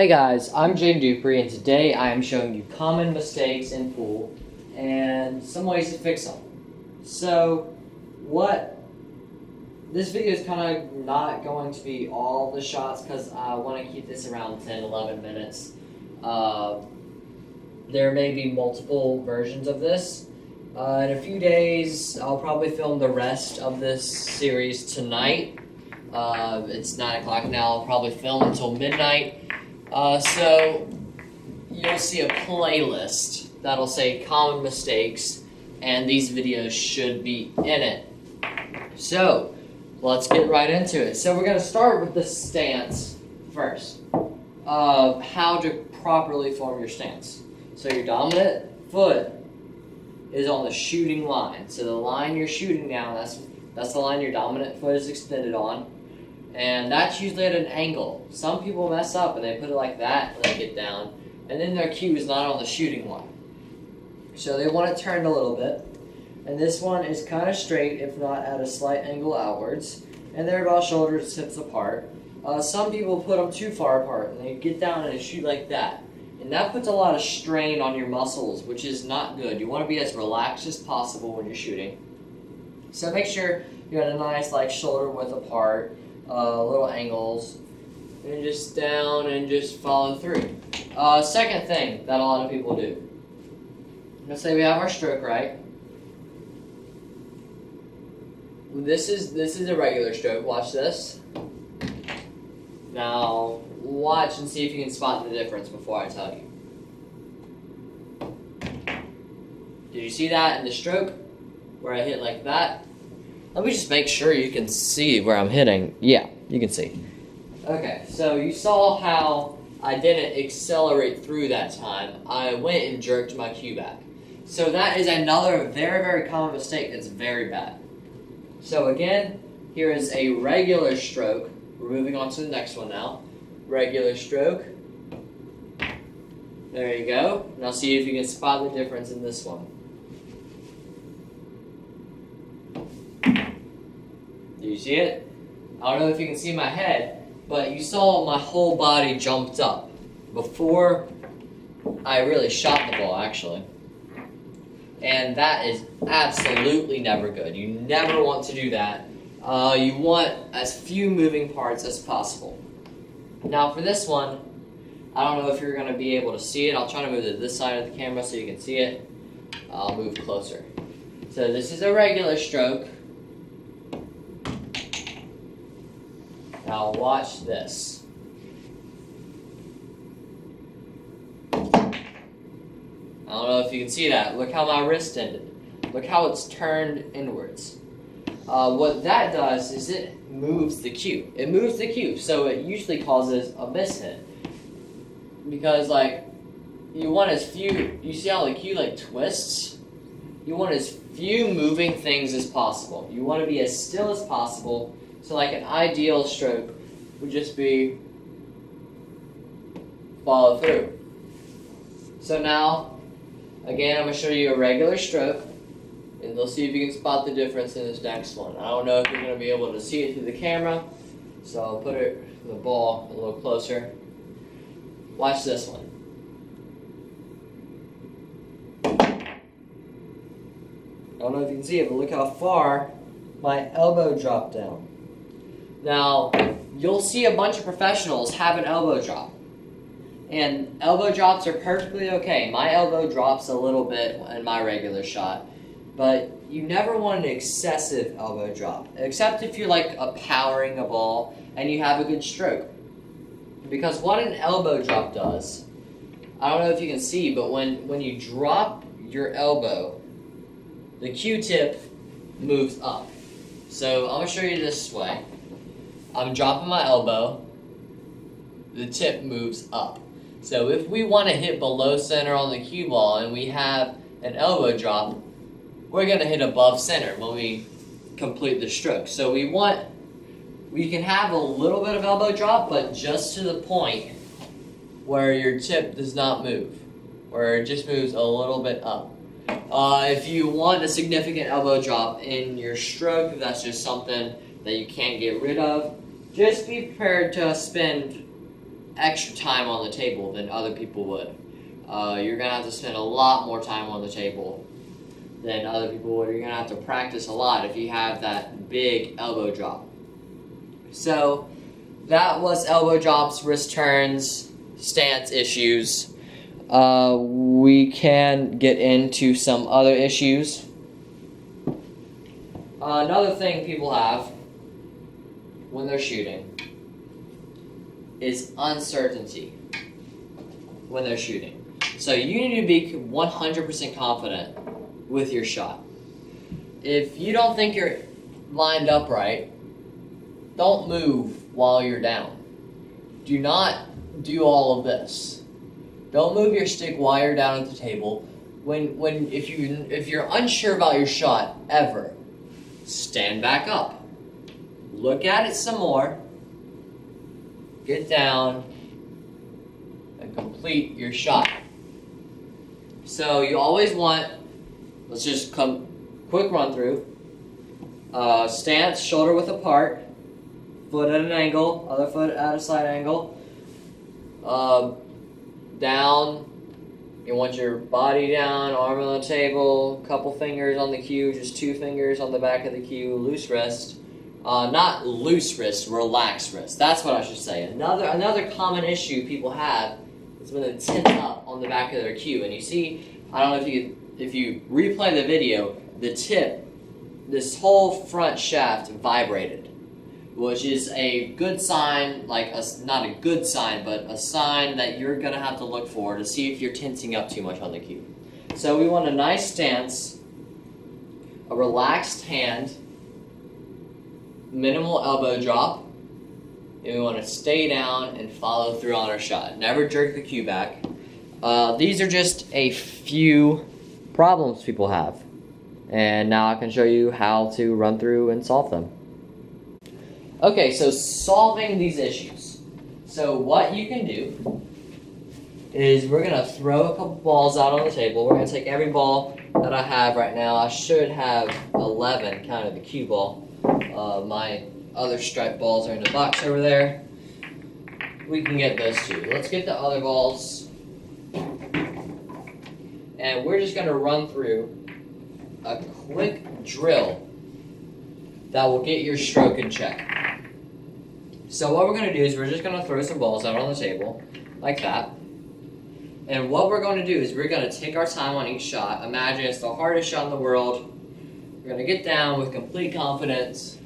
Hey guys, I'm Dupree, and today I am showing you common mistakes in pool and some ways to fix them. So, this video is kind of not going to be all the shots because I want to keep this around 10-11 minutes. There may be multiple versions of this. In a few days, I'll probably film the rest of this series tonight. It's 9 o'clock now. I'll probably film until midnight. So you'll see a playlist that'll say common mistakes, and these videos should be in it. So let's get right into it. So we're going to start with the stance first, of how to properly form your stance. So your dominant foot is on the shooting line. So the line you're shooting down, that's the line your dominant foot is extended on. And that's usually at an angle. Some people mess up and they put it like that when they get down, and then their cue is not on the shooting line. So they want it turned a little bit. And this one is kind of straight, if not at a slight angle outwards. And they're about shoulder tips apart. Some people put them too far apart and they get down and they shoot like that. And that puts a lot of strain on your muscles, which is not good. You want to be as relaxed as possible when you're shooting. So make sure you're at a nice shoulder width apart, little angles, and just down and just follow through. Second thing that a lot of people do. Let's say we have our stroke right. This is a regular stroke. Watch this. Now watch and see if you can spot the difference before I tell you. Did you see that in the stroke where I hit like that? Let me just make sure you can see where I'm hitting. Yeah, you can see. Okay, so you saw how I didn't accelerate through that time. I went and jerked my cue back. So that is another very, very common mistake that's very bad. So again, here is a regular stroke. We're moving on to the next one now. Regular stroke. There you go. Now see if you can spot the difference in this one. Do you see it? I don't know if you can see my head, but you saw my whole body jumped up before I really shot the ball, actually. And that is absolutely never good. You never want to do that. You want as few moving parts as possible. Now for this one, I don't know if you're going to be able to see it. I'll try to move to this side of the camera so you can see it. I'll move closer. So this is a regular stroke. Now watch this. I don't know if you can see that. Look how my wrist ended. Look how it's turned inwards. What that does is it moves the cue. It moves the cue, so it usually causes a miss hit. Because you want as few, you see how the cue twists? You want as few moving things as possible. You want to be as still as possible. So an ideal stroke would just be follow through. So now, again, I'm going to show you a regular stroke, and we'll see if you can spot the difference in this next one. I don't know if you're going to be able to see it through the camera, so I'll put the ball a little closer. Watch this one. I don't know if you can see it, but look how far my elbow dropped down. Now, you'll see a bunch of professionals have an elbow drop. And elbow drops are perfectly okay. My elbow drops a little bit in my regular shot. But you never want an excessive elbow drop. Except if you're powering a ball and you have a good stroke. Because what an elbow drop does, I don't know if you can see, but when you drop your elbow, the Q-tip moves up. So I'm going to show you this way. I'm dropping my elbow, the tip moves up. So if we want to hit below center on the cue ball and we have an elbow drop, we're going to hit above center when we complete the stroke. So we can have a little bit of elbow drop, but just to the point where your tip does not move, where it just moves a little bit up. If you want a significant elbow drop in your stroke, that's just something that you can't get rid of. Just be prepared to spend extra time on the table than other people would. You're going to have to spend a lot more time on the table than other people would. You're going to have to practice a lot if you have that big elbow drop. So that was elbow drops, wrist turns, stance issues. We can get into some other issues. Another thing people have when they're shooting is uncertainty when they're shooting. So you need to be 100% confident with your shot. If you don't think you're lined up right, don't move while you're down. Do not do all of this. Don't move your stick while you're down at the table. If you're unsure about your shot ever, stand back up. Look at it some more. Get down and complete your shot. So you always want, let's just come quick run through. Stance, shoulder width apart, foot at an angle, other foot at a side angle. Down, you want your body down, arm on the table, couple fingers on the cue, just 2 fingers on the back of the cue, loose wrist. Not loose wrist, relaxed wrist. That's what I should say. Another common issue people have is when they tip up on the back of their cue. And you see, I don't know if you replay the video, the tip, this whole front shaft vibrated, which is a good sign, not a good sign, but a sign that you're going to have to look for to see if you're tensing up too much on the cue. So we want a nice stance, a relaxed hand, minimal elbow drop, and we want to stay down and follow through on our shot. Never jerk the cue back. These are just a few problems people have, and now I can show you how to run through and solve them. Okay, so solving these issues. So what you can do is we're going to throw a couple balls out on the table. We're going to take every ball that I have right now. I should have 11, counting the cue ball. My other striped balls are in the box over there. We can get those too. Let's get the other balls. And we're just going to run through a quick drill that will get your stroke in check. So what we're going to do is we're just going to throw some balls out on the table, like that. And what we're going to do is we're going to take our time on each shot. Imagine it's the hardest shot in the world. We're going to get down with complete confidence.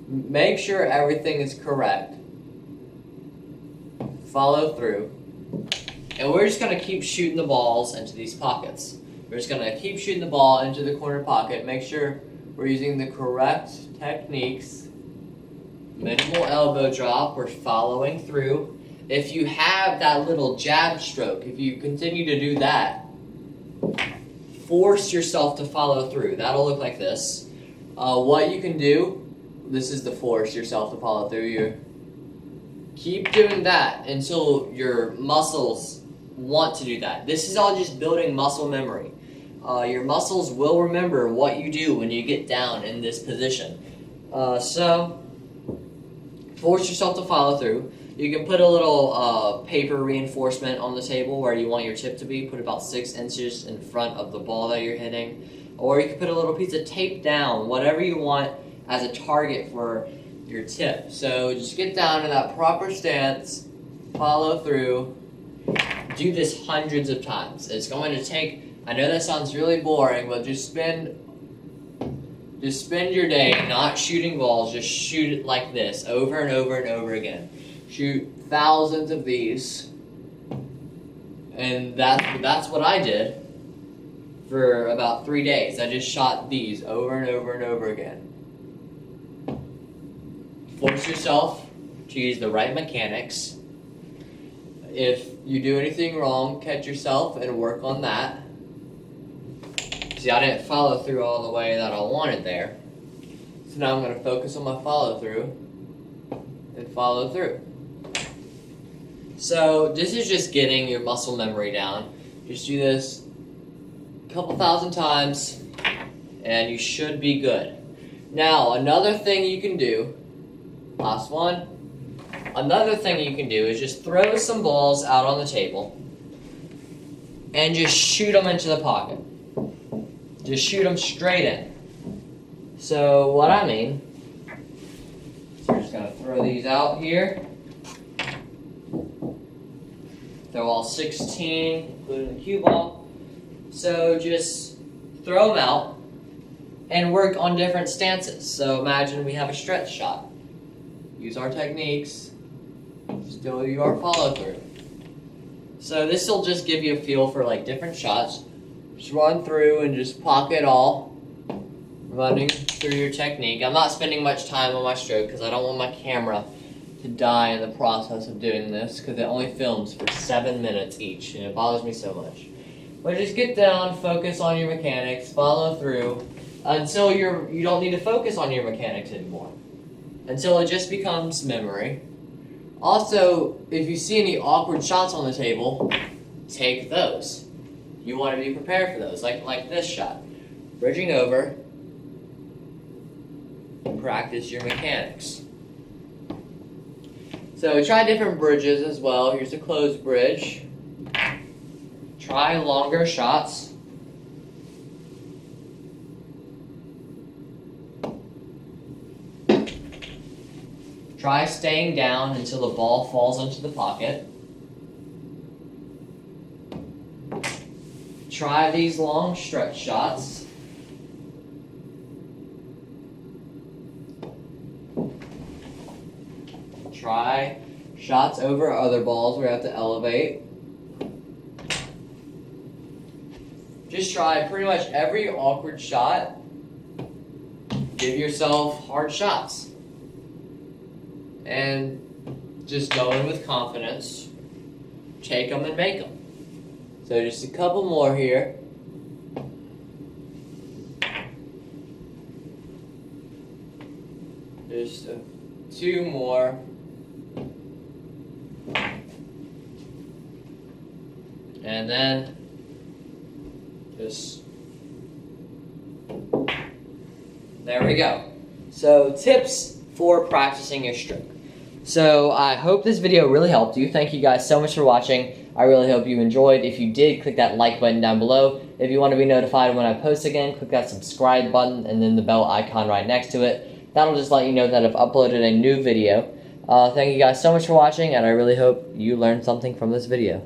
Make sure everything is correct. Follow through. And we're just going to keep shooting the balls into these pockets. We're just going to keep shooting the ball into the corner pocket. Make sure we're using the correct techniques. Minimal elbow drop. We're following through. If you have that little jab stroke, if you continue to do that, force yourself to follow through. That'll look like this. What you can do, this is the force yourself to follow through. You keep doing that until your muscles want to do that. This is all just building muscle memory. Your muscles will remember what you do when you get down in this position. So force yourself to follow through. You can put a little paper reinforcement on the table where you want your tip to be. Put about 6 inches in front of the ball that you're hitting. Or you can put a little piece of tape down, whatever you want as a target for your tip. So just get down in that proper stance, follow through. Do this hundreds of times. It's going to take, I know that sounds really boring, but just spend your day not shooting balls. Just shoot it like this over and over and over again. Shoot thousands of these, and that's what I did for about 3 days. I just shot these over and over and over again. Force yourself to use the right mechanics. If you do anything wrong, catch yourself and work on that. See, I didn't follow through all the way that I wanted there. So now I'm going to focus on my follow through and follow through. So this is just getting your muscle memory down. Just do this a couple thousand times and you should be good. Now, another thing you can do, last one, Another thing you can do is just throw some balls out on the table and just shoot them into the pocket. Just shoot them straight in. So what I mean, so we're just going to throw these out here. Throw all 16, including the cue ball. So just throw them out and work on different stances. So imagine we have a stretch shot. Use our techniques. Still do our follow through. So this will just give you a feel for like different shots. Just run through and just pocket all. Running through your technique. I'm not spending much time on my stroke because I don't want my camera to die in the process of doing this, because it only films for 7 minutes each and it bothers me so much. But just get down, focus on your mechanics, follow through until you don't need to focus on your mechanics anymore. Until it just becomes memory. Also, if you see any awkward shots on the table, take those. You want to be prepared for those, like this shot. Bridging over, practice your mechanics. So try different bridges as well. Here's a closed bridge. Try longer shots. Try staying down until the ball falls into the pocket. Try these long stretch shots. Try shots over other balls where you have to elevate. Just try pretty much every awkward shot. Give yourself hard shots. And just go in with confidence. Take them and make them. So just a couple more here. Just 2 more. And then just, there we go. So tips for practicing your stroke. So I hope this video really helped you. Thank you guys so much for watching. I really hope you enjoyed. If you did, click that like button down below. If you want to be notified when I post again, click that subscribe button and then the bell icon right next to it. That'll just let you know that I've uploaded a new video. Thank you guys so much for watching, and I really hope you learned something from this video.